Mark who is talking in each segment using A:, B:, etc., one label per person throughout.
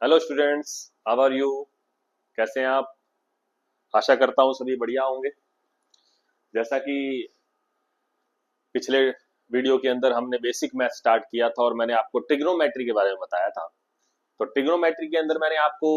A: Hello students, how are you? कैसे हैं आप? आशा करता हूँ सभी बढ़िया होंगे। जैसा कि पिछले वीडियो के अंदर हमने बेसिक मैथ स्टार्ट किया था और मैंने आपको ट्रिग्नोमेट्री के बारे में बताया था। तो ट्रिग्नोमेट्री के अंदर मैंने आपको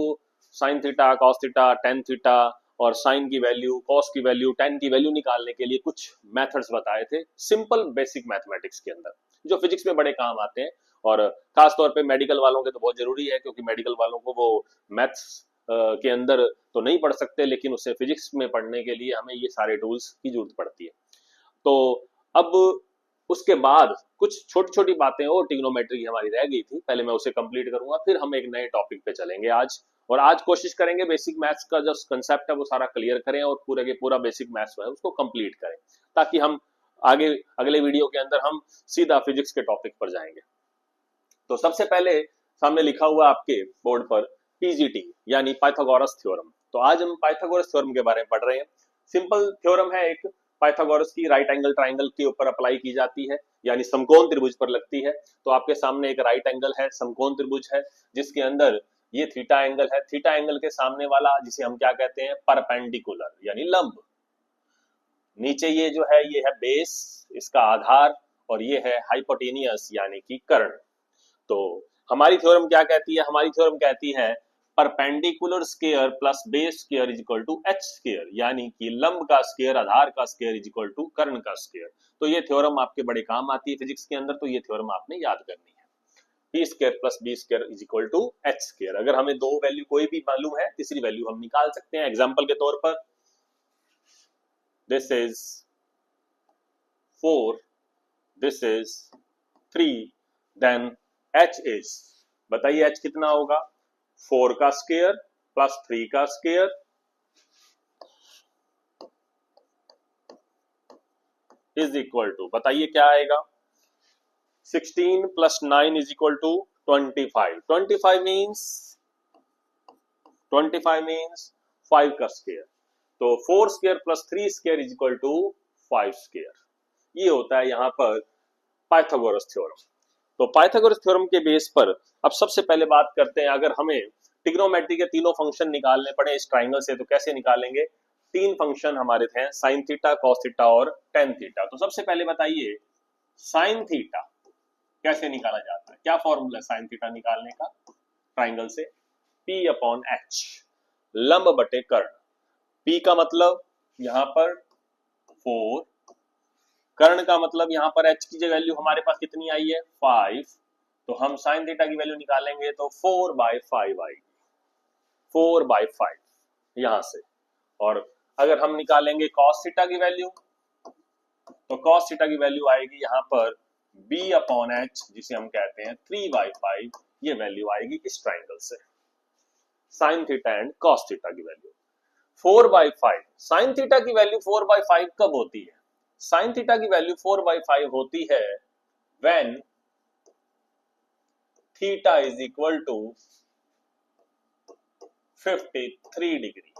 A: sine theta, cos theta, tan theta और साइन की वैल्यू, कॉस की वैल्यू, टेन की वैल्यू निकालने के लिए कुछ मेथड्स बताए थे सिंपल बेसिक मैथमेटिक्स के अंदर, जो फिजिक्स में बड़े काम आते हैं। और खास तौर पे मेडिकल वालों के तो बहुत जरूरी है, क्योंकि मेडिकल वालों को वो मैथ्स के अंदर तो नहीं पढ़ सकते, लेकिन उसे फिजिक्स में पढ़ने के लिए हमें ये सारे टूल्स की जरूरत पड़ती है। तो अब उसके बाद कुछ छोटी छोटी बातें और ट्रिग्नोमेट्री की हमारी रह गई थी, पहले मैं उसे कंप्लीट करूंगा, फिर हम एक नए टॉपिक पे चलेंगे आज। और आज कोशिश करेंगे बेसिक मैथ्स का जो कंसेप्ट है वो सारा क्लियर करें और पूरे के पूरा बेसिक मैथ्स है उसको कंप्लीट करें, ताकि हम आगे अगले वीडियो के अंदर हम सीधा फिजिक्स के टॉपिक पर जाएंगे। तो सबसे पहले सामने लिखा हुआ आपके बोर्ड पर पीजीटी यानी पाइथागोरस थ्योरम। तो आज हम पाइथागोरस थ्योरम के बारे में पढ़ रहे हैं। सिंपल थ्योरम है एक, पाइथागोरस की राइट एंगल ट्राइंगल के ऊपर अप्लाई की जाती है, यानी समकोण त्रिभुज पर लगती है। तो आपके सामने एक राइट एंगल है, समकोण त्रिभुज है, जिसके अंदर ये थीटा एंगल है। थीटा एंगल के सामने वाला जिसे हम क्या कहते हैं, परपेंडिकुलर यानी लंब। नीचे ये जो है ये है बेस, इसका आधार, और ये है हाइपोटेनियस यानी कि कर्ण। तो हमारी थ्योरम क्या कहती है? हमारी थ्योरम कहती है perpendicular square plus base square is equal to h square, यानी कि लंब का स्क्वायर, आधार का स्क्वायर इज इक्वल टू कर्ण का स्क्वायर। तो ये थ्योरम आपके बड़े काम आती है फिजिक्स के अंदर, तो ये थ्योरम आपने याद करनी है। B square plus b square is equal to h square. अगर हमें दो वैल्यू कोई भी मालूम है, तीसरी वैल्यू हम निकाल सकते हैं। एग्जाम्पल के तौर पर this is 4, this is 3, then h is, बताइए h कितना होगा? 4 का स्क्वायर प्लस 3 का स्क्वायर इज इक्वल टू, बताइए क्या आएगा? 16 plus 9 is equal to 25। 25 means 5 का स्क्वायर। तो 4 square plus 3 square is equal to 5 square. ये होता है यहां पर पाइथागोरस थ्योरम। तो पाइथागोरस थ्योरम के बेस पर अब सबसे पहले बात करते हैं, अगर हमें ट्रिग्नोमेट्री के तीनों फंक्शन निकालने पड़े इस ट्राइंगल से तो कैसे निकालेंगे? तीन फंक्शन हमारे थे, साइन थीटा, कॉस थीटा और टेन थीटा। तो सबसे पहले बताइए साइन थीटा कैसे निकाला जाता है? क्या फॉर्मूला है साइन थीटा निकालने का ट्राइंगल से? P अपॉन एच, लंब बटे कर्ण। P का मतलब यहां पर 4, कर्ण का मतलब यहां पर h की वैल्यू हमारे पास कितनी आई है? 5। तो हम साइन थीटा की वैल्यू निकालेंगे तो 4/5 आएगी, 4/5 यहां से। और अगर हम निकालेंगे कॉस थीटा की वैल्यू, तो कॉस थीटा की वैल्यू आएगी यहां पर b अपॉन एच, जिसे हम कहते हैं 3/5। ये वैल्यू आएगी इस ट्राइंगल से, sine theta and cos theta की वैल्यू 4/5। साइन थीटा की वैल्यू 4/5 कब होती है? साइन थीटा की वैल्यू 4/5 होती है when theta is equal to 53 degree.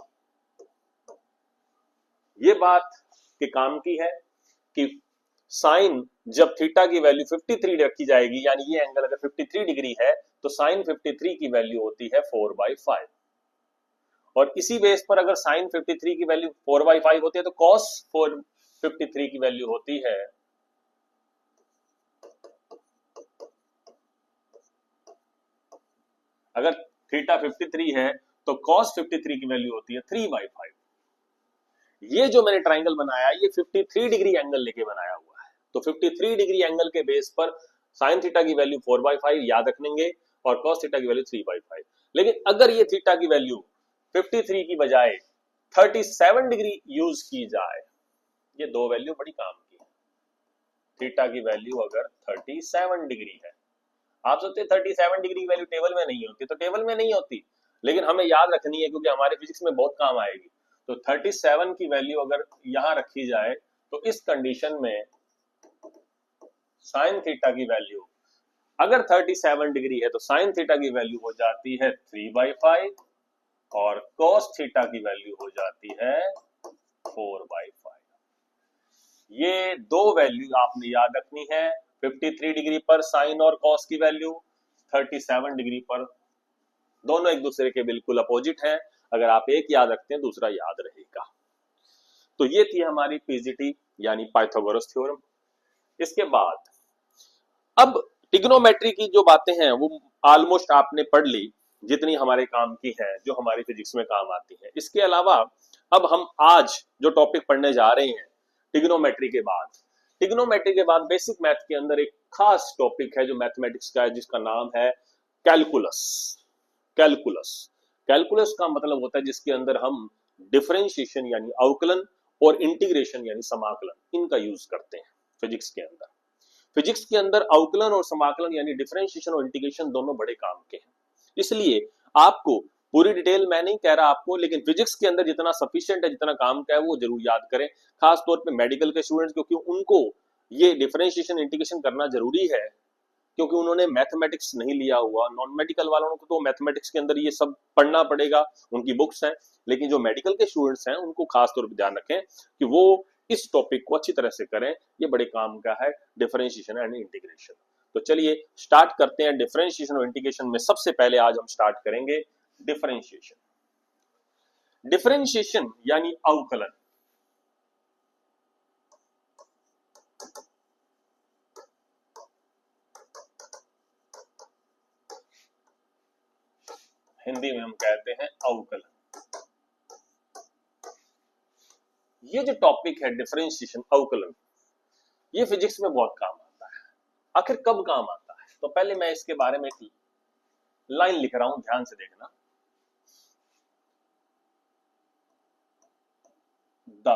A: ये बात के काम की है कि साइन जब थीटा की वैल्यू 53 रखी जाएगी, यानी ये एंगल अगर 53 डिग्री है, तो साइन 53 की वैल्यू होती है 4/5। और इसी बेस पर अगर साइन 53 की वैल्यू 4/5 होती है, तो कॉस 453 की वैल्यू होती है, अगर थीटा 53 है तो कॉस 53 की वैल्यू होती है 3/5। ये जो मैंने ट्राइंगल बनाया ये 53 डिग्री एंगल लेके बनाया हुआ है। तो 53 डिग्री एंगल के बेस पर साइन थीटा की वैल्यू 4/5 याद रखेंगे और कॉस थीटा की वैल्यू 3/5। लेकिन अगर ये थीटा की वैल्यू 53 की बजाय 37 डिग्री यूज की जाए, ये दो वैल्यू बड़ी काम की है। थीटा की वैल्यू अगर 37 डिग्री है, आप सोचते 37 डिग्री की वैल्यू टेबल में नहीं होती, तो टेबल में नहीं होती, लेकिन हमें याद रखनी है क्योंकि हमारे फिजिक्स में बहुत काम आएगी। तो 37 की वैल्यू अगर यहां रखी जाए, तो इस कंडीशन में साइन थीटा की वैल्यू अगर 37 डिग्री है तो साइन थीटा की वैल्यू हो जाती है 3/5 और कॉस थीटा की वैल्यू हो जाती है 4/5। ये दो वैल्यू आपने याद रखनी है, 53 डिग्री पर साइन और कॉस की वैल्यू, 37 डिग्री पर दोनों एक दूसरे के बिल्कुल अपोजिट हैं। अगर आप एक याद रखते हैं दूसरा याद रहेगा। तो ये थी हमारी पीजीटी यानी पाइथागोरस थ्योरम। इसके बाद अब ट्रिग्नोमेट्री की जो बातें हैं वो ऑलमोस्ट आपने पढ़ ली, जितनी हमारे काम की है, जो हमारी फिजिक्स में काम आती है। इसके अलावा अब हम आज जो टॉपिक पढ़ने जा रहे हैं ट्रिग्नोमेट्री के बाद बेसिक मैथ के अंदर एक खास टॉपिक है जो मैथमेटिक्स का है, जिसका नाम है कैलकुलस। कैलकुलस का मतलब होता है जिसके अंदर हम डिफरेंशिएशन यानी अवकलन और इंटीग्रेशन यानी समाकलन इनका यूज करते हैं फिजिक्स के अंदर। फिजिक्स के अंदर अवकलन और समाकलन यानी डिफरेंशिएशन और इंटीग्रेशन दोनों बड़े काम के हैं। इसलिए आपको पूरी डिटेल मैं नहीं कह रहा आपको, लेकिन फिजिक्स के अंदर जितना सफिशिएंट है, जितना काम का है वो जरूर याद करें, खास तौर पे मेडिकल के स्टूडेंट्स, क्योंकि उनको ये डिफरेंशिएशन इंटीग्रेशन करना जरूरी है, क्योंकि उन्होंने मैथमेटिक्स नहीं लिया हुआ। नॉन मेडिकल वालों को तो मैथमेटिक्स के अंदर ये सब पढ़ना पड़ेगा, उनकी बुक्स हैं, लेकिन जो मेडिकल के स्टूडेंट्स हैं उनको खास तौर पर ध्यान रखें कि वो इस टॉपिक को अच्छी तरह से करें। ये बड़े काम का है डिफरेंशिएशन एंड इंटीग्रेशन। तो चलिए स्टार्ट करते हैं डिफरेंशिएशन और इंटीग्रेशन में। सबसे पहले आज हम स्टार्ट करेंगे डिफरेंशिएशन यानी अवकलन। हिंदी में हम कहते हैं अवकलन। ये जो टॉपिक है डिफरेंशिएशन अवकलन, ये फिजिक्स में बहुत काम आता है। आखिर कब काम आता है? तो पहले मैं इसके बारे में एक लाइन लिख रहा हूं, ध्यान से देखना। The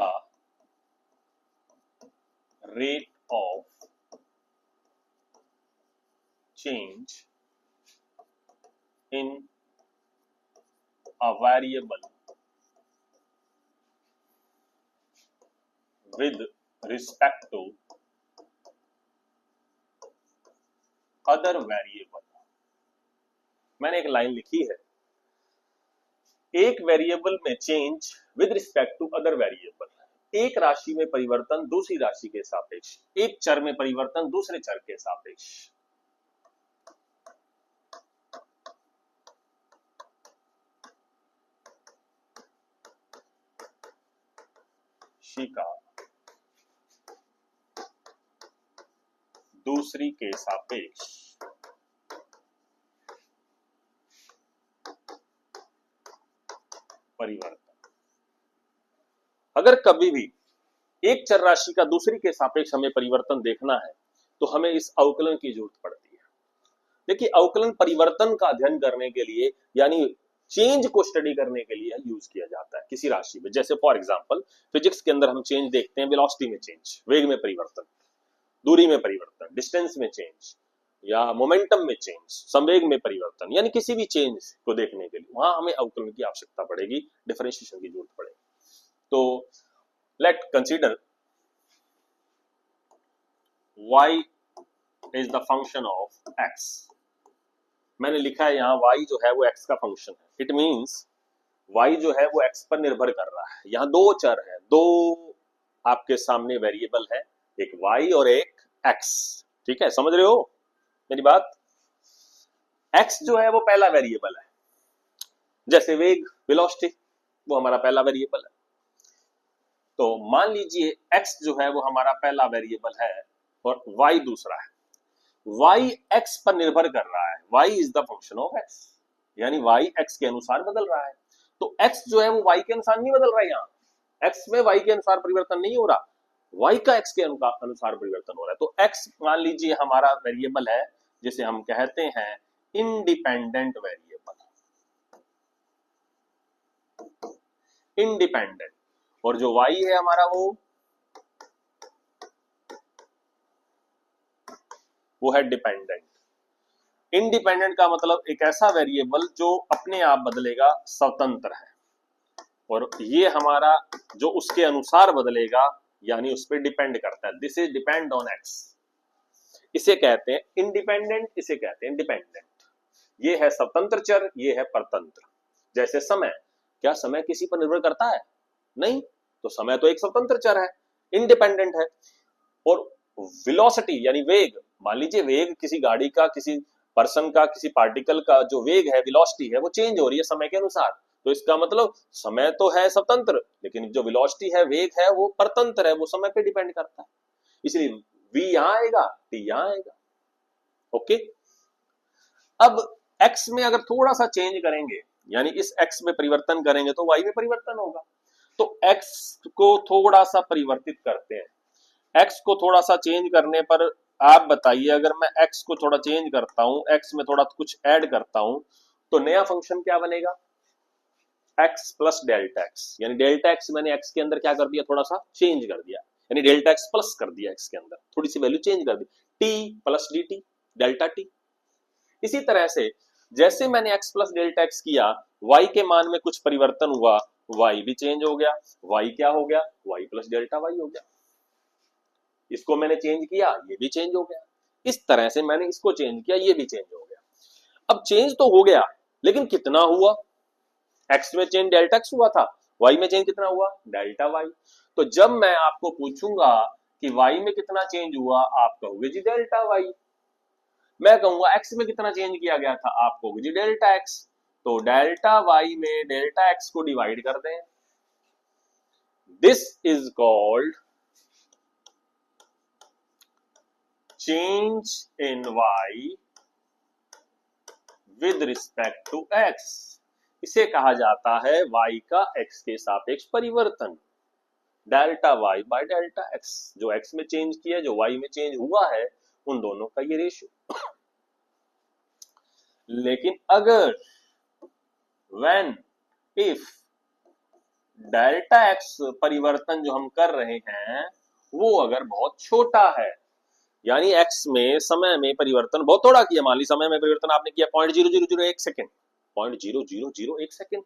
A: rate of change in a variable with respect to other variable। मैंने एक लाइन लिखी है, एक वेरिएबल में change with respect to other variable. एक राशि में परिवर्तन दूसरी राशि के सापेक्ष, एक चर में परिवर्तन दूसरे चर के सापेक्ष। का दूसरी के सापेक्ष परिवर्तन। अगर कभी भी एक चर राशि का दूसरी के सापेक्ष हमें परिवर्तन देखना है तो हमें इस अवकलन की जरूरत पड़ती है। देखिए अवकलन परिवर्तन का अध्ययन करने के लिए यानी चेंज को स्टडी करने के लिए यूज किया जाता है किसी राशि में। जैसे फॉर एग्जांपल फिजिक्स के अंदर हम चेंज देखते हैं, वेलोसिटी में चेंज, वेग में परिवर्तन, दूरी में परिवर्तन, डिस्टेंस में चेंज, या मोमेंटम में चेंज, संवेग में परिवर्तन, यानी किसी भी चेंज को देखने के लिए वहां हमें अवकलन की आवश्यकता पड़ेगी, डिफरेंशिएशन की जरूरत पड़ेगी। तो late consider y is the function of x। मैंने लिखा है यहाँ y जो है वो x का फंक्शन है। इट मींस y जो है वो x पर निर्भर कर रहा है। यहाँ दो चर है, दो आपके सामने वेरिएबल है, एक y और एक x। ठीक है, समझ रहे हो मेरी बात? x जो है वो पहला वेरिएबल है, जैसे वेग, वेलोसिटी, वो हमारा पहला वेरिएबल है। तो मान लीजिए x जो है वो हमारा पहला वेरिएबल है और y दूसरा है। y x पर निर्भर कर रहा है, y is the function of x, यानी y x के अनुसार बदल रहा है। तो x जो है वो y के अनुसार नहीं बदल रहा है, यहाँ x में y के अनुसार परिवर्तन नहीं हो रहा, y का x के अनुसार परिवर्तन हो रहा है। तो x मान लीजिए हमारा वेरिएबल है जिसे हम कहते हैं इंडिपेंडेंट वेरिएबल, इंडिपेंडेंट, और जो y है हमारा वो है डिपेंडेंट। इंडिपेंडेंट का मतलब एक ऐसा वेरिएबल जो अपने आप बदलेगा, स्वतंत्र है, और ये हमारा जो उसके अनुसार बदलेगा यानी उस पर डिपेंड करता है। This is depend on x. इसे कहते हैं इंडिपेंडेंट, इसे कहते हैं डिपेंडेंट। ये है स्वतंत्र चर, ये है परतंत्र। जैसे समय, क्या समय किसी पर निर्भर करता है? नहीं, तो समय तो एक स्वतंत्र चर है, इंडिपेंडेंट है। और वेलोसिटी यानी वेग, मान लीजिए वेग किसी गाड़ी का किसी पर्सन का, किसी पार्टिकल का जो वेग है, वेलोसिटी है, वो चेंज हो रही है समय के अनुसार। तो इसका मतलब समय तो है स्वतंत्र, लेकिन जो वेलोसिटी है, वेग है, वो परतंत्र है, वो समय पे डिपेंड करता है। इसलिए v यहां आएगा, t यहां आएगा। ओके, अब x में अगर थोड़ा सा चेंज करेंगे, यानी इस x में परिवर्तन करेंगे, तो y में परिवर्तन होगा। तो x को थोड़ा सा परिवर्तित करते हैं। x को थोड़ा सा चेंज करने पर आप बताइए, अगर मैं x को थोड़ा चेंज करता हूं, x में थोड़ा कुछ ऐड करता हूं, तो नया फंक्शन क्या बनेगा? x प्लस डेल्टा एक्स, यानी डेल्टा एक्स मैंने x के अंदर क्या कर दिया? थोड़ा सा चेंज कर दिया, यानी डेल्टा एक्स प्लस कर दिया x के अंदर, थोड़ी सी वैल्यू चेंज कर दी, t plus dt, delta t। इसी तरह से जैसे मैंने x प्लस डेल्टा एक्स किया, y के मान में कुछ परिवर्तन हुआ, y भी चेंज हो गया, y क्या हो गया? y प्लस डेल्टा y हो गया। इसको मैंने चेंज किया, ये भी चेंज हो गया। इस तरह से मैंने इसको चेंज किया, ये भी चेंज हो गया। अब चेंज तो हो गया, लेकिन कितना हुआ? x में चेंज डेल्टा x हुआ था, y में चेंज कितना हुआ? Delta y। तो जब मैं आपको पूछूंगा कि y में कितना चेंज हुआ, आप कहोगे जी डेल्टा y। मैं कहूंगा x में कितना चेंज किया गया था, आप कहोगे जी डेल्टा x। तो डेल्टा y में डेल्टा x को डिवाइड कर दें, this is called change in y with respect to x। इसे कहा जाता है y का x के सापेक्ष परिवर्तन, delta y by delta x। जो x में चेंज किया, जो y में चेंज हुआ है, उन दोनों का ये रेशियो। लेकिन अगर when if डेल्टा x परिवर्तन जो हम कर रहे हैं वो अगर बहुत छोटा है, यानी x में समय में परिवर्तन बहुत थोड़ा किया, मान ली समय में परिवर्तन आपने किया 0.0001 सेकेंड, 0.0001 सेकेंड,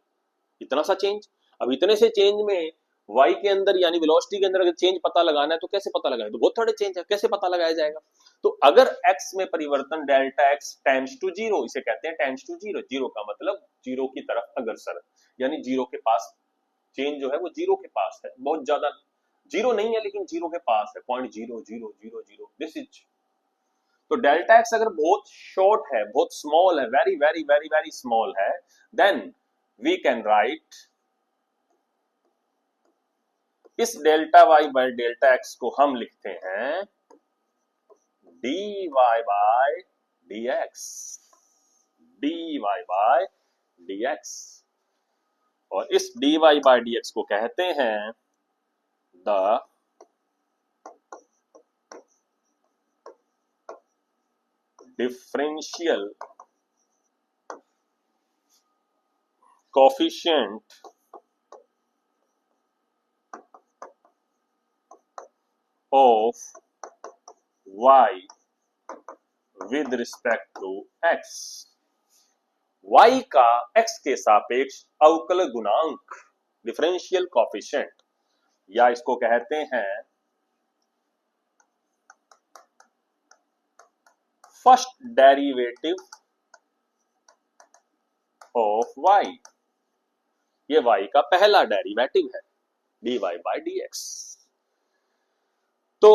A: इतना सा चेंज। अब इतने से चेंज में y के अंदर यानी वेलोसिटी के अंदर अगर चेंज पता लगाना है तो कैसे पता लगाए? तो बहुत थोड़े चेंज है, कैसे पता लगाया जाएगा? तो अगर x में परिवर्तन delta x times to zero, इसे कहते हैं टाइम्स टू जीरो। जीरो का मतलब जीरो की तरफ अग्रसर, यानी जीरो के पास चेंज जो है वो जीरो के पास है, बहुत ज्यादा जीरो नहीं है लेकिन जीरो के पास है, 0.0000, दिस इज। तो डेल्टा एक्स अगर बहुत शॉर्ट है, बहुत स्मॉल है, very very very very small है, देन वी कैन राइट इस delta y by delta x को हम लिखते हैं d y by d x, d y by d x. और इस d y by d x को कहते हैं the differential coefficient of y with respect to x। y का x के सापेक्ष अवकल गुणांक, डिफरेंशियल कोफिशिएंट, या इसको कहते हैं फर्स्ट डेरिवेटिव ऑफ y। ये y का पहला डेरिवेटिव है, dy बाय dx। तो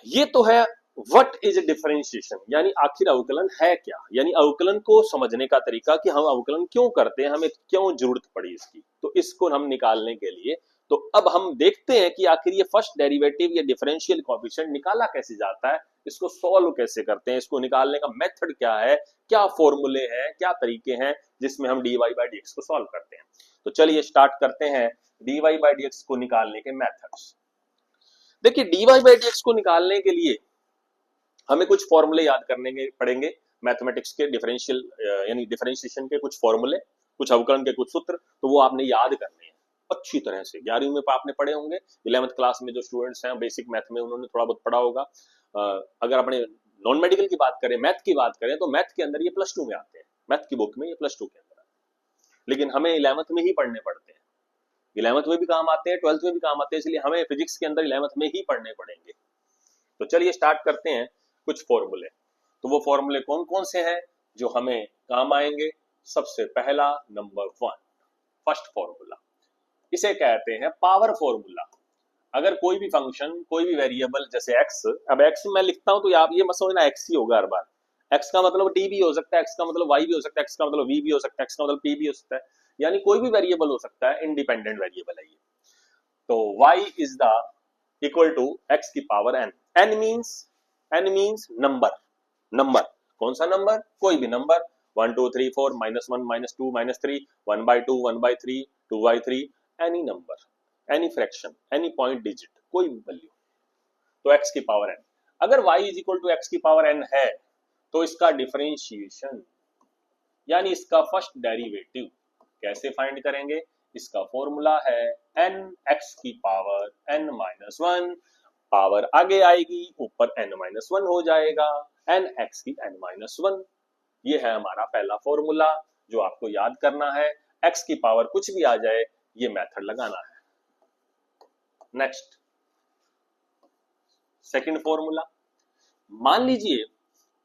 A: ये तो है व्हाट इज डिफरेंशिएशन, यानी आखिर अवकलन है क्या, यानी अवकलन को समझने का तरीका कि हम अवकलन क्यों करते हैं, हमें क्यों जरूरत पड़ी इसकी, तो इसको हम निकालने के लिए। तो अब हम देखते हैं कि आखिर ये फर्स्ट डेरिवेटिव या डिफरेंशियल कोएफिशिएंट निकाला कैसे जाता है, इसको सॉल्व कैसे करते हैं, इसको निकालने का मेथड क्या है, क्या फॉर्मूले हैं, क्या तरीके हैं जिसमें हम dy बाय dx को सॉल्व करते हैं। तो चलिए स्टार्ट करते हैं dy बाय dx को निकालने के मेथड्स। देखिए dy बाय dx को निकालने के लिए हमें कुछ फॉर्मूले याद करने पड़ेंगे, मैथमेटिक्स के डिफरेंशियल यानी डिफरेंशिएशन के कुछ फॉर्मूले, कुछ अवकलन के कुछ सूत्र, तो वो आपने याद करने हैं अच्छी तरह से। 11वीं में आपने पढ़े होंगे, 11th क्लास में जो स्टूडेंट्स हैं बेसिक मैथ में उन्होंने थोड़ा बहुत पढ़ा होगा। अगर अपने नॉन मेडिकल की बात करें, मैथ की बात करें, तो मैथ के अंदर ये +2 में आते हैं, मैथ की बुक में ये +2 के अंदर आते हैं, लेकिन हमें 11th में ही पढ़ने पड़ते हैं। 11th में भी काम आते हैं, 12th में भी काम आते हैं, इसलिए हमें फिजिक्स के अंदर 11th में ही पढ़ने पड़ेंगे। तो चलिए स्टार्ट करते हैं कुछ फॉर्मूले। तो वो फॉर्मूले कौन कौन से हैं जो हमें काम आएंगे? सबसे पहला नंबर 1, फर्स्ट फॉर्मूला, इसे कहते हैं पावर फॉर्मूला। अगर कोई भी फंक्शन, कोई भी वेरिएबल, जैसे x, अब x मैं लिखता हूं तो आप ये मत समझना x ही होगा हर बार, x का मतलब t भी हो सकता है, x का मतलब y भी हो सकता है, x का मतलब v भी हो सकता है, x का मतलब p भी हो सकता है, यानी कोई भी वेरिएबल हो सकता है, इंडिपेंडेंट वेरिएबल है ये। तो y is the equal to x की power n। n means number, number कौन सा नंबर, कोई भी number, 1 2 3 4 -1 -2 -3 1/2 1/3 2/3 any number, any fraction, any point digit, कोई भी वैल्यू, तो x की पावर n। अगर y is equal to x की पावर n है तो इसका डिफरेंशिएशन यानी इसका फर्स्ट डेरिवेटिव कैसे फाइंड करेंगे, इसका फॉर्मूला है n x की पावर n माइनस 1, पावर आगे आएगी ऊपर n माइनस 1 हो जाएगा, n x की n माइनस 1। ये है हमारा पहला फॉर्मूला जो आपको याद करना है, x की पावर कुछ भी आ जाए ये मेथड लगाना है। नेक्स्ट सेकंड फॉर्मूला, मान लीजिए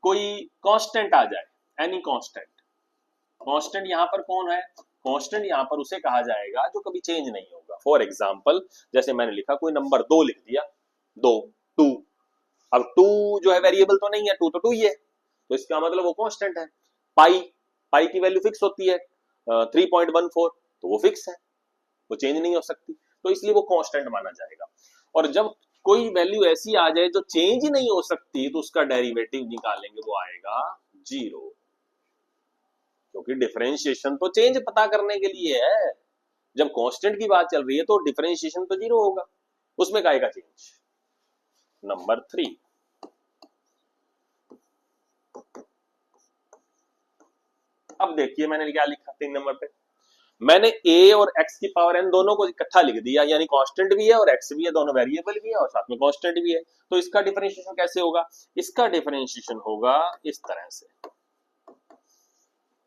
A: कोई कांस्टेंट आ जाए, एनी कांस्टेंट, कांस्टेंट यहां पर कौन है, कांस्टेंट यहां पर उसे कहा जाएगा जो कभी चेंज नहीं होगा। फॉर एग्जांपल जैसे मैंने लिखा कोई नंबर 2 लिख दिया, 2 2, अब 2 जो है वेरिएबल तो नहीं है, 2 तो 2 ही है, तो इसका मतलब वो कांस्टेंट है। पाई, पाई की वैल्यू फिक्स होती है 3.14, तो वो फिक्स है, वो चेंज नहीं हो सकती, तो इसलिए वो कांस्टेंट माना जाएगा। और जब कोई वैल्यू ऐसी आ जाए जो चेंज ही नहीं हो सकती तो उसका डेरिवेटिव निकालेंगे, वो आएगा 0, क्योंकि डिफरेंशिएशन तो चेंज पता करने के लिए है। जब कांस्टेंट की बात चल रही है तो डिफरेंशिएशन तो 0 होगा, उसमें का आएगा चेंज। नंबर 3, अब देखिए मैंने क्या लिखा 3 नंबर पे, मैंने a और x की पावर n दोनों को इकट्ठा लिख दिया, यानी कांस्टेंट भी है और x भी है, दोनों वेरिएबल भी है और साथ में कांस्टेंट भी है, तो इसका डिफरेंशिएशन कैसे होगा, इसका डिफरेंशिएशन होगा इस तरह से,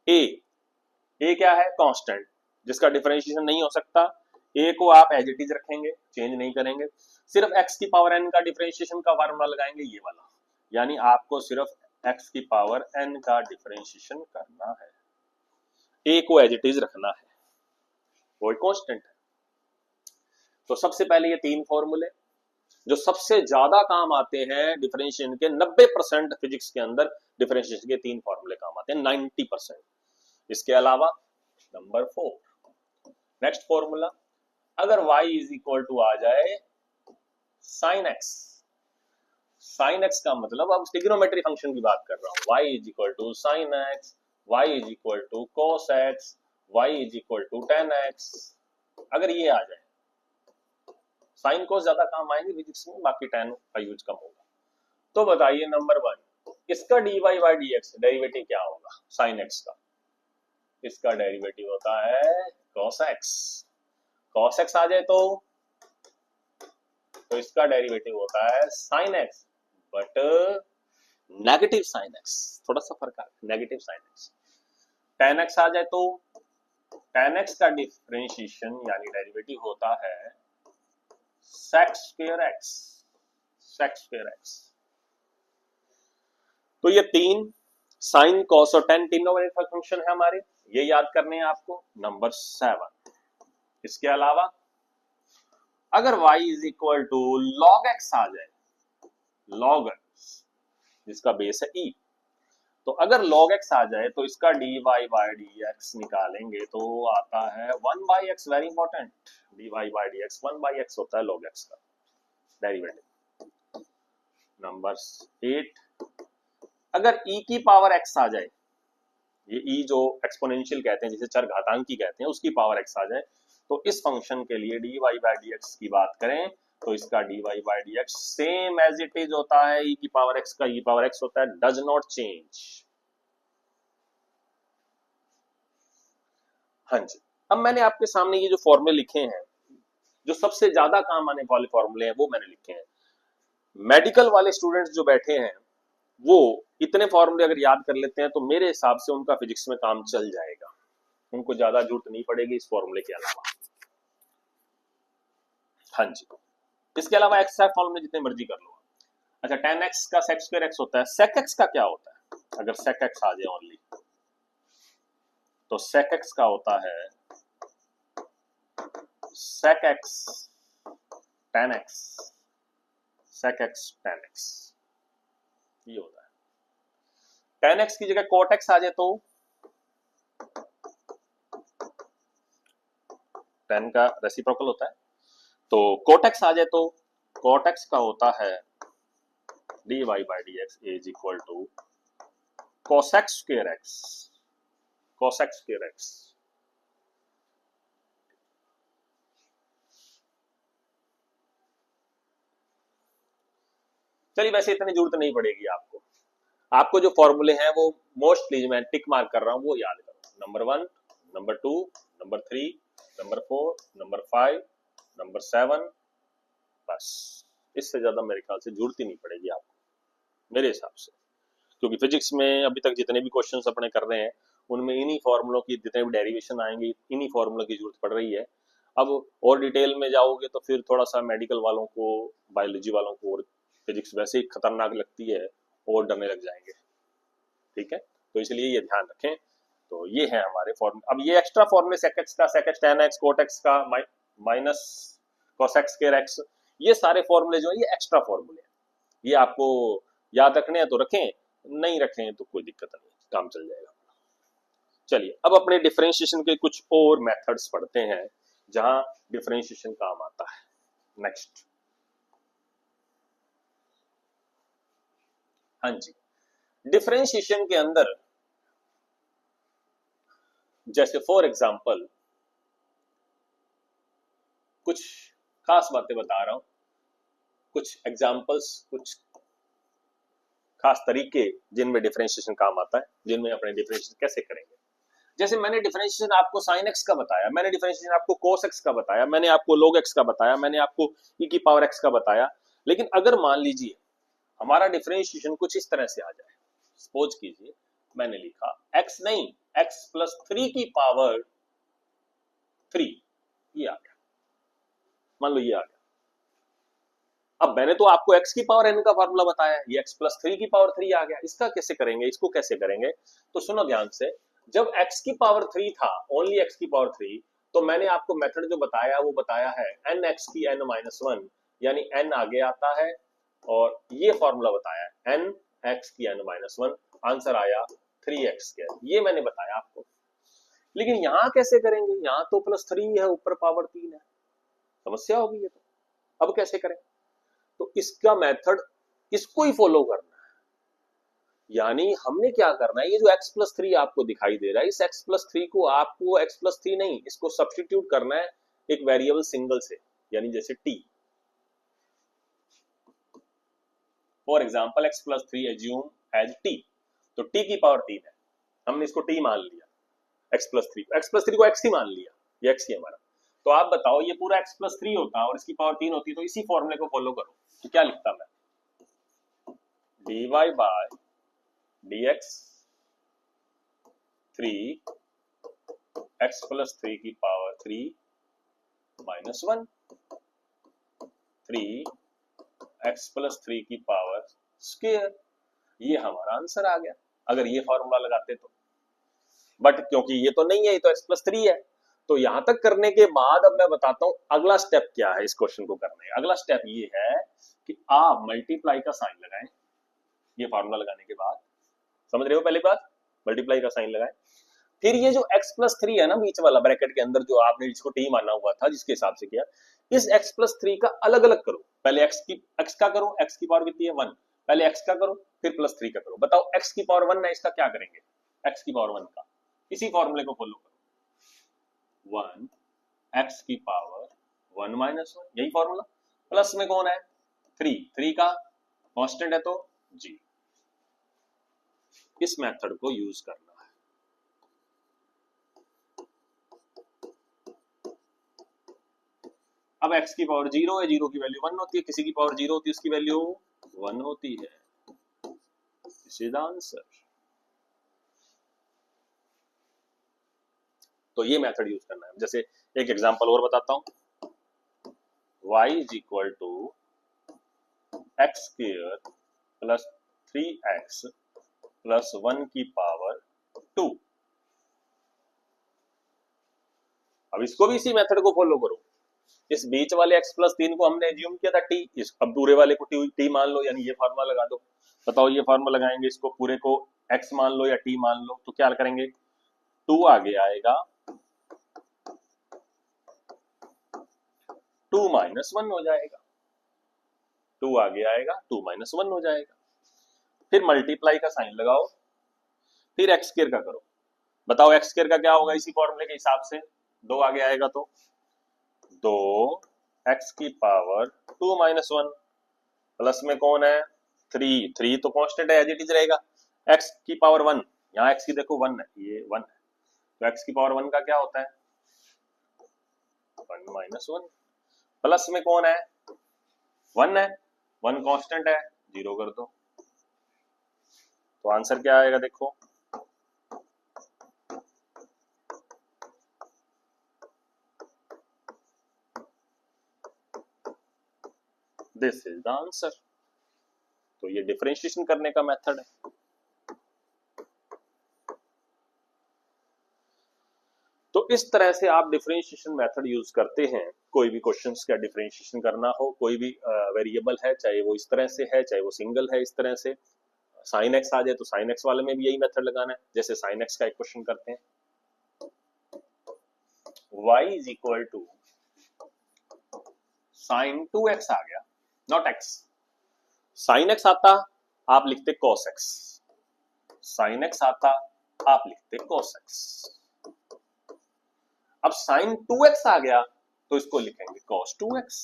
A: a क्या है, कांस्टेंट जिसका डिफरेंशिएशन नहीं हो सकता, a को आप एज इट इज रखेंगे, चेंज नहीं करेंगे, सिर्फ x की पावर n का डिफरेंशिएशन का फार्मूला लगाएंगे ये वाला, यानी आपको सिर्फ x की पावर n का डिफरेंशिएशन करना है, a को एज इट इज रखना है, वो कांस्टेंट है। तो सबसे पहले ये 3 फॉर्मूले जो सबसे ज्यादा काम आते हैं डिफरेंशिएशन के, 90% फिजिक्स के अंदर डिफरेंशिएशन के 3 फॉर्मूले काम आते हैं, 90%। इसके अलावा नंबर 4 नेक्स्ट फॉर्मूला, अगर y इज इक्वल टू आ जाए साइन x, साइन x का मतलब अब ट्रिग्नोमेट्री फंक्शन की बात कर रहा हूं, y is equal to sine x, y is equal to cos x, y is equal to tan x, अगर ये आ जाए, साइन को ज्यादा काम आएंगे फिजिक्स में, बाकी टेन का यूज कम होगा। तो बताइए नंबर 1, इसका dy बाई dx डेरिवेटिव क्या होगा साइन x का, इसका डेरिवेटिव होता है cos x, cos x आ जाए तो इसका डेरिवेटिव होता है sin x, but negative sin x, थोड़ा सा फर्क है, negative sin x। tan x आ जाए तो tan x का डिफरेंशिएशन यानी डेरिवेटिव होता है sec square x, sec square x। तो ये 3 साइन कॉस और tan तीनों फंक्शन है हमारे, ये याद करने हैं आपको। नंबर 7, इसके अलावा अगर y is equal to log x आ जाए, log x जिसका बेस है e, तो अगर log x आ जाए तो इसका dy बाई dx निकालेंगे तो आता है 1 by x, very important, dy by dx 1 by x होता है log x का डेरिवेटिव। नंबर 8, अगर e की पावर x आ जाए, ये e जो एक्सपोनेंशियल कहते हैं जिसे चरघातांकी कहते हैं, उसकी पावर x आ जाए, तो इस फंक्शन के लिए dy बाई dx की बात करें तो इसका dy by dx same as it is होता है e की पावर x का, e पावर x होता है, डज नॉट चेंज। हाँ जी, अब मैंने आपके सामने ये जो फॉर्मूले लिखे हैं, जो सबसे ज्यादा काम आने वाले फॉर्मूले हैं वो मैंने लिखे हैं। मेडिकल वाले स्टूडेंट्स जो बैठे हैं वो इतने फॉर्मूले अगर याद कर लेते हैं तो मेरे हिसाब से उनका फिजिक्स में काम चल जाएगा, उनको ज्यादा जरूरत नहीं पड़ेगी इस फॉर्मूले के अलावा। हाँ जी, इसके अलावा एक्स्ट्रा फॉर्मूले जितने मर्जी कर लो। अच्छा, tan x का sec स्क्वायर x होता है, sec x का क्या होता है, अगर sec x आ जाए ओनली, तो sec x का होता है sec x tan x, sec x tan x, ये होता है। tan x की जगह cot x आ जाए तो tan का रेसिप्रोकल होता है, तो cot x आ जाए तो cot x का होता है dy by dx is equal to cos x square x, cos x square x। चलिए वैसे इतनी जरूरत नहीं पड़ेगी आपको, आपको जो फॉर्मूले हैं वो मोस्टली मैं टिक मार्क कर रहा हूं वो याद करो, number 1, number 2, number 3, number 4, number 5, number 7, बस इससे ज्यादा मेरे ख्याल से जरूरत ही नहीं पड़ेगी आपको मेरे हिसाब से, क्योंकि फिजिक्स में अभी तक जितने भी क्वेश्चंस अपने कर रहे हैं उनमें इन्हीं फॉर्मूलों की जितने भी डेरिवेशन आएंगे इन्हीं फॉर्मूलों की जरूरत पड़ रही है। अब और डिटेल में जाओगे तो फिर थोड़ा सा मेडिकल वालों को, बायोलॉजी वालों को और फिजिक्स वैसे ही खतरनाक लगती है और डरने लग जाएंगे, ठीक है, तो इसलिए ये ध्यान रखें। तो ये है हमारे फॉर्मूले। अब ये एक्स्ट्रा फॉर्मूले sec x का, sec x tan x, cot x का, minus cos x square x, ये सारे फॉर्मूले जो है ये एक्स्ट्रा फॉर्मूले हैं, ये आपको याद रखने हैं तो रखें, नहीं रखें तो कोई दिक्कत नहीं, काम चल जाएगा। चलिए अब अपने डिफरेंशिएशन के कुछ और मेथड्स पढ़ते हैं जहां डिफरेंशिएशन काम आता है। नेक्स्ट, हाँ जी, डिफरेंशिएशन के अंदर जैसे फॉर एग्जांपल कुछ खास बातें बता रहा हूं, कुछ एग्जांपल्स, कुछ खास तरीके जिनमें डिफरेंशिएशन काम आता है, जिनमें अपने डिफरेंशिएशन कैसे करेंगे। जैसे मैंने डिफरेंशिएशन आपको sin x का बताया, मैंने डिफरेंशिएशन आपको cos x का बताया, मैंने आपको log x का बताया, मैंने आपको e की पावर x का बताया, लेकिन अगर मान लीजिए हमारा डिफरेंशिएशन कुछ इस तरह से आ जाए, सपोज कीजिए मैंने लिखा x नहीं x प्लस 3 की पावर 3, ये आ गया, मान लो ये आ गया। अब मैंने तो आपको x की पावर n का फार्मूला बताया, ये x प्लस 3 की पावर 3 आ गया, इसका कैसे करेंगे, इसको कैसे करेंगे, तो सुनो ध्यान से, जब x की पावर 3 था, ओनली x की पावर 3, तो मैंने आपको मेथड जो बताया वो बताया है nx की n-1, यानी n आगे आता है और ये फॉर्मूला बताया है nx की n-1, आंसर आया 3x स्क्वायर, ये मैंने बताया आपको। लेकिन यहां कैसे करेंगे, यहां तो प्लस 3 है, ऊपर पावर 3 है, समस्या होगी ये तो। अब कैसे करें, तो इसका मेथड इसको ही फॉलो करना है, यानी हमने क्या करना है, ये जो x प्लस 3 आपको दिखाई दे रहा है, इस x प्लस 3 को आपको x प्लस 3 नहीं, इसको सब्स्टिट्यूट करना है एक वेरिएबल सिंगल से, यानी जैसे t, for example x plus 3 assume as t, तो t की पावर 3 है, हमने इसको t मान लिया, x प्लस 3 को x ही मान लिया, ये x ही हमारा। तो आप बताओ ये पूरा x प्लस 3 होता और इसकी पावर 3 होती, तो इसी फॉर्मूले को फॉलो करो, तो क्या लिखता मैं, dy by dx 3 x plus 3 की पावर 3 माइनस 1, 3 x प्लस 3 की पावर स्क्वायर, ये हमारा आंसर आ गया अगर ये फॉर्मूला लगाते तो। बट क्योंकि ये तो नहीं है, ये तो x प्लस 3 है, तो यहां तक करने के बाद अब मैं बताता हूं अगला स्टेप क्या है इस क्वेश्चन को करने का। अगला स्टेप ये है कि आप मल्टीप्लाई का साइन लगाएं, ये फॉर्मूला लगाने के बाद, समझ रहे हो, पहली बात मल्टीप्लाई का साइन लगाएं, फिर ये जो x प्लस 3 है ना बीच वाला ब्रैकेट के अंदर जो आपने जिसको t माना हुआ था, जिसके हिसाब से किया, इस x प्लस 3 का अलग अलग करो, पहले x का करो, x की पावर कितनी है 1, पहले x का करो फिर प्लस 3 का करो, बताओ x की पावर 1 है, इसका क्या करेंगे, x की पावर 1 का इसी फॉर्मूले को फॉलो करो, 1 x की पावर 1 माइनस 1, यही फॉर्मूला, प्लस में कौन है 3 का कांस्टेंट है तो g, इस मेथड को यूज करना है। अब x की पावर 0 है, 0 की वैल्यू 1 होती है, किसी की पावर 0 होती है उसकी वैल्यू 1 होती है, दिस इज द आंसर। तो ये मेथड यूज करना है। जैसे एक एग्जांपल और बताता हूं, y is equal to x square plus 3x plus 1 की पावर 2। अब इसको भी इसी मेथड को फॉलो करो, इस बीच वाले x प्लस 3 को हमने एज्यूम किया था t, अब पूरे वाले को t मान लो, यानी ये फार्मूला लगा दो, बताओ ये फार्मूला लगाएंगे, इसको पूरे को x मान लो या t मान लो, तो क्या करेंगे, 2 आगे आएगा, 2 माइनस 1 हो जाएगा, 2 आगे आएगा, 2 माइनस 1 हो जाएगा। फिर मल्टीप्लाई का साइन लगाओ, फिर एक्स स्क्वायर का करो, बताओ एक्स स्क्वायर का क्या होगा इसी फॉर्मूले के हिसाब से, 2 आगे आएगा तो 2 एक्स की पावर 2 माइनस 1, प्लस में कौन है 3, 3 तो कांस्टेंट है, एज इट इज रहेगा, एक्स की पावर 1, यहाँ एक्स की देखो 1 है, ये 1 है, तो एक्स की पावर 1 का क्या होता है 1 माइनस 1, प्लस में कौन है 1 है, 1 कांस्टेंट है, 0 कर दो, तो आंसर क्या आएगा देखो, दिस इज द आंसर। तो ये डिफरेंशिएशन करने का मेथड है। तो इस तरह से आप डिफरेंशिएशन मेथड यूज करते हैं, कोई भी क्वेश्चंस का डिफरेंशिएशन करना हो, कोई भी वेरिएबल है, चाहे वो इस तरह से है, चाहे वो सिंगल है, इस तरह से साइन एक्स आ जाए तो साइन एक्स वाले में भी यही मेथड लगाना है। जैसे साइन एक्स का एक क्वेश्चन करते हैं, y is equal to sine 2x आ गया, नॉट x, साइन एक्स आता आप लिखते कॉस एक्स, साइन एक्स आता आप लिखते कॉस एक्स, अब साइन 2x आ गया तो इसको लिखेंगे cos 2x,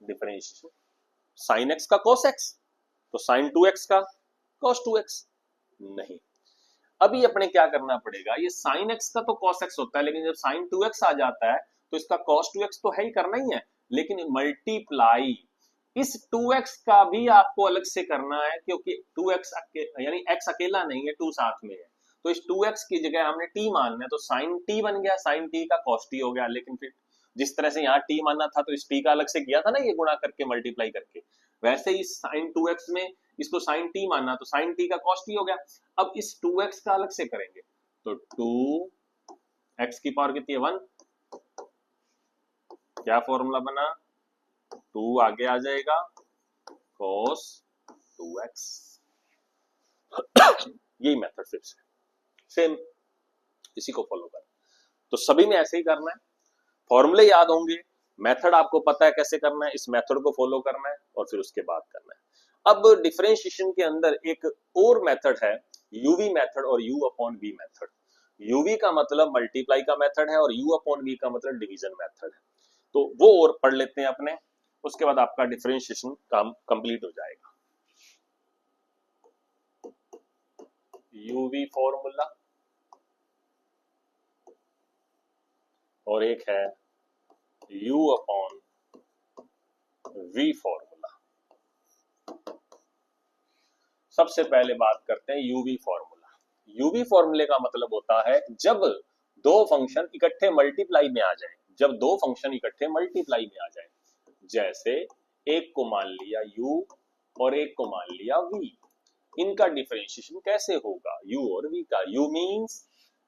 A: differentiation sine x का cos x, तो साइन 2x का cos 2x नहीं। अभी अपने क्या करना पड़ेगा, ये साइन एक्स का तो cos x होता है, लेकिन जब साइन 2x आ जाता है तो इसका cos 2x तो है ही, करना ही है, लेकिन मल्टीप्लाई इस 2x का भी आपको अलग से करना है, क्योंकि 2x यानी x अकेला नहीं है, 2 साथ में है, तो इस 2x की जगह हमने t मानना है, तो sin t बन गया, sin t का cos t हो गया, लेकिन फिर जिस तरह से यहाँ t मानना था तो इस t का अलग से किया था ना, ये गुणा करके मल्टीप्लाई करके, वैसे ही sin 2x में इसको sin t मानना, तो sin t का cos t हो गया। अब इस 2x का अलग से करेंगे, तो 2x की पावर कितनी है 1, क्या फॉर्मूला बना 2 आगे आ जाएगा cos 2x, यही मेथड फिर से सेम इसी को फॉलो करना। तो सभी में ऐसे ही करना है, फॉर्मूले याद होंगे, मेथड आपको पता है कैसे करना है, इस मेथड को फॉलो करना है और फिर उसके बाद करना है। अब डिफरेंशिएशन के अंदर एक और मेथड है यूवी मेथड और u upon v method. UV का मतलब मल्टीप्लाई का मेथड है और यू अपॉन वी का मतलब डिवीजन मेथड है, तो वो और पढ़ लेते हैं अपने, उसके बाद आपका डिफरेंशिएशन काम कंप्लीट हो जाएगा। यूवी फॉर्मूला और एक है u अपॉन v फॉर्मूला। सबसे पहले बात करते हैं यूवी फॉर्मूला। यूवी फॉर्मूले का मतलब होता है जब दो फंक्शन इकट्ठे मल्टीप्लाई में आ जाए, जब दो फंक्शन इकट्ठे मल्टीप्लाई में आ जाए, जैसे एक को मान लिया u और एक को मान लिया v, इनका डिफरेंशिएशन कैसे होगा u और v का। u मींस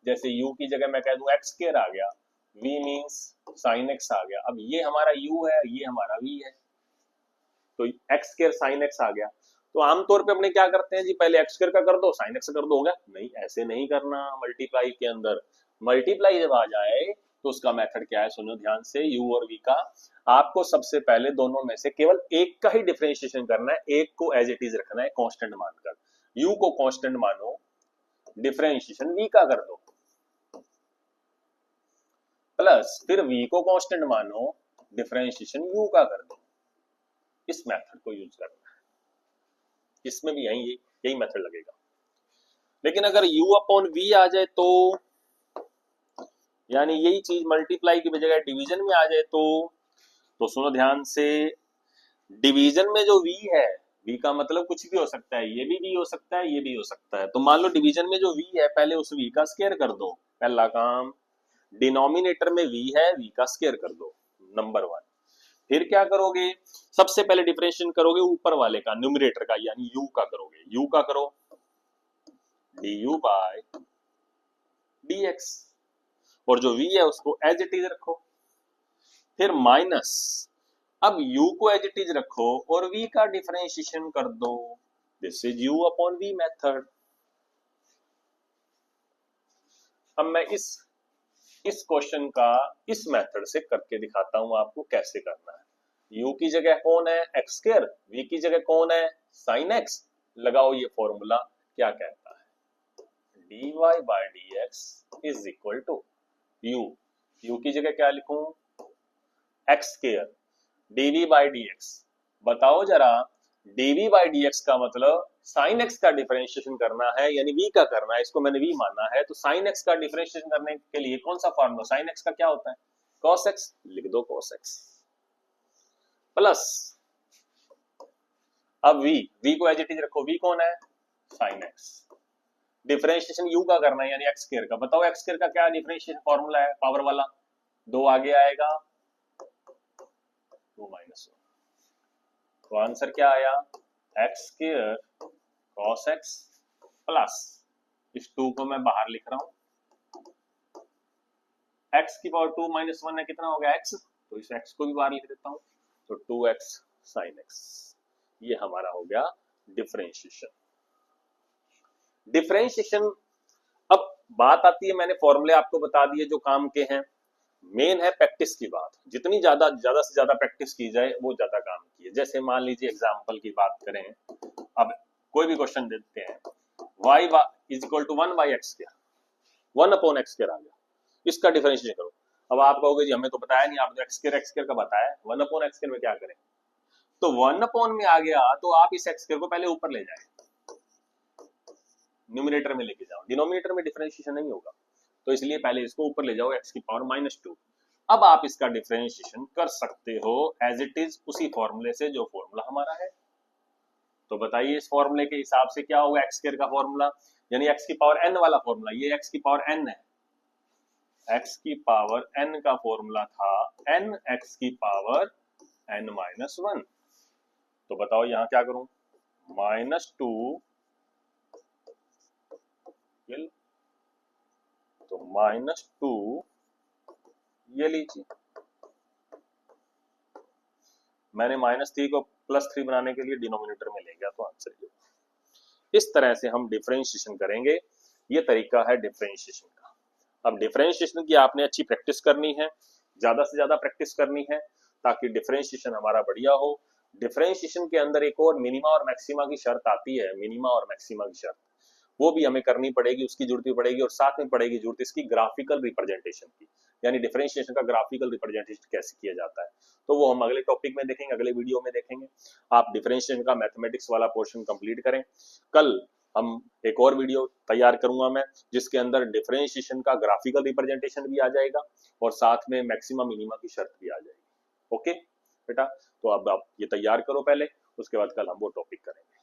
A: जैसे u की जगह मैं कह दूं x स्क्वायर आ गया, v मींस sin x आ गया, अब ये हमारा u है, ये हमारा v है, तो x स्क्वायर sin x आ गया। तो आमतौर पे अपने क्या करते हैं जी, पहले x स्क्वायर का कर दो sin x कर दो, हो गया, नहीं ऐसे नहीं करना। मल्टीप्लाई के अंदर मल्टीप्लाई जब आ जाए तो उसका मेथड क्या है, सुनो ध्यान से, u और v का आपको सबसे पहले दोनों में से केवल एक का ही डिफरेंशिएशन करना है, एक को एज इट इज रखना है कांस्टेंट मानकर, u को कांस्टेंट मानो, डिफरेंशिएशन v का कर दो, प्लस फिर v को कांस्टेंट मानो, डिफरेंशिएशन u का कर दो। इस मेथड को यूज करना है, इसमें भी यही मेथड लगेगा। लेकिन अगर u अपॉन v आ जाए तो, यानी यही चीज मल्टीप्लाई की बजाय डिवीजन में आ जाए तो सुनो ध्यान से, डिवीजन में जो v है, v का मतलब कुछ भी हो सकता है, ये भी v हो सकता है, ये भी हो सकता है, तो मान लो डिवीजन में जो v है, पहले उस v का स्क्वायर कर दो, पहला काम। डिनोमिनेटर में v है, v का स्क्वायर कर दो, नंबर 1। फिर क्या करोगे, सबसे पहले डिफरेंशिएशन करोगे ऊपर वाले का, न्यूमरेटर का, यानी u का करोगे, u का करो du बाय dx, और जो v है उसको एज इट इज रखो, फिर माइनस, अब u को एज इट इज रखो और v का डिफरेंशिएशन कर दो, this is u upon v method. अब मैं इस क्वेश्चन का इस मेथड से करके दिखाता हूं आपको कैसे करना है। u की जगह कौन है x स्क्वायर, v की जगह कौन है sin x। लगाओ ये फॉर्मूला क्या कहता है, dy by dx is equal to u की जगह क्या लिखूं x square dv by dx। बताओ जरा dv by dx का मतलब sin x का डिफरेंशिएशन करना है, यानी v का करना है, इसको मैंने v माना है, तो sin x का डिफरेंशिएशन करने के लिए कौन सा फॉर्मूला, sin x का क्या होता है cos x, लिख दो cos x प्लस अब v को एज इट इज रखो, v कौन है sin x, डिफरेंशिएशन u का करना है यानी x स्क्वायर का। बताओ x स्क्वायर का क्या डिफरेंशिएशन फॉर्मूला है, पावर वाला, 2 आगे आएगा 2 माइनस 1, तो आंसर क्या आया x square cos x plus इस 2 को मैं बाहर लिख रहा हूं, x की पावर 2 माइनस 1 है, कितना हो गया x, तो इस x को भी बाहर लिख देता हूं, तो 2x sin x। ये हमारा हो गया डिफरेंशिएशन। डिफरेंशिएशन अब बात आती है, मैंने फॉर्मूले आपको बता दिए जो काम के हैं, मेन है प्रैक्टिस की बात, जितनी ज्यादा से ज्यादा प्रैक्टिस की जाए वो ज्यादा काम की है। जैसे मान लीजिए एग्जांपल की बात करें, अब कोई भी क्वेश्चन देते हैं y is equal to 1 by x square, 1 upon x square आ गया, इसका डिफरेंशिएशन करो। अब आप कहोगे जी हमें तो बताया नहीं, आपने एक्स स्क्वायर का बताया, 1 अपॉन एक्स स्क्वायर में क्या करें, तो 1 अपॉन में आ गया तो आप इस एक्स स्क्वायर को पहले ऊपर ले जाए, न्यूमरेटर में लेके जाओ, डिनोमिनेटर में डिफरेंशिएशन नहीं होगा, तो इसलिए पहले इसको ऊपर ले जाओ x की पावर -2। अब आप इसका डिफरेंशिएशन कर सकते हो एज इट इज उसी फॉर्मूले से जो फॉर्मूला हमारा है। तो बताइए इस फॉर्मूले के हिसाब से क्या होगा, x स्क्वायर का फॉर्मूला यानी x की पावर n वाला फॉर्मूला, ये x की पावर n है, x की पावर n का फॉर्मूला था n x की पावर n-1। तो बताओ यहां क्या करूं, -2 तो -2 ये लीजिए, मैंने -3 को +3 बनाने के लिए डिनोमिनेटर में ले गया, तो आंसर ये। इस तरह से हम डिफरेंशिएशन करेंगे, ये तरीका है डिफरेंशिएशन का। अब डिफरेंशिएशन की आपने अच्छी प्रैक्टिस करनी है, ज्यादा से ज्यादा प्रैक्टिस करनी है ताकि डिफरेंशिएशन हमारा बढ़िया हो। डिफरेंशिएशन के अंदर एक और मिनिमा और मैक्सिमा की शर्त आती है, मिनिमा और मैक्सिमा की शर्त, वो भी हमें करनी पड़ेगी, उसकी जरूरत भी पड़ेगी, और साथ में पड़ेगी जरूरत इसकी ग्राफिकल रिप्रेजेंटेशन की, यानी डिफरेंशिएशन का ग्राफिकल रिप्रेजेंटेशन कैसे किया जाता है, तो वो हम अगले टॉपिक में देखेंगे, अगले वीडियो में देखेंगे। आप डिफरेंशिएशन का मैथमेटिक्स वाला पोर्शन कंप्लीट करें। कल हम एक और वीडियो तैयार करूंगा मैं, जिसके अंदर डिफरेंशिएशन का ग्राफिकल रिप्रेजेंटेशन भी आ जाएगा और साथ में मैक्सिमा मिनिमा की शर्त भी आ जाएगी। ओके बेटा, तो अब आप ये तैयार करो पहले, उसके बाद कल हम वो टॉपिक करेंगे।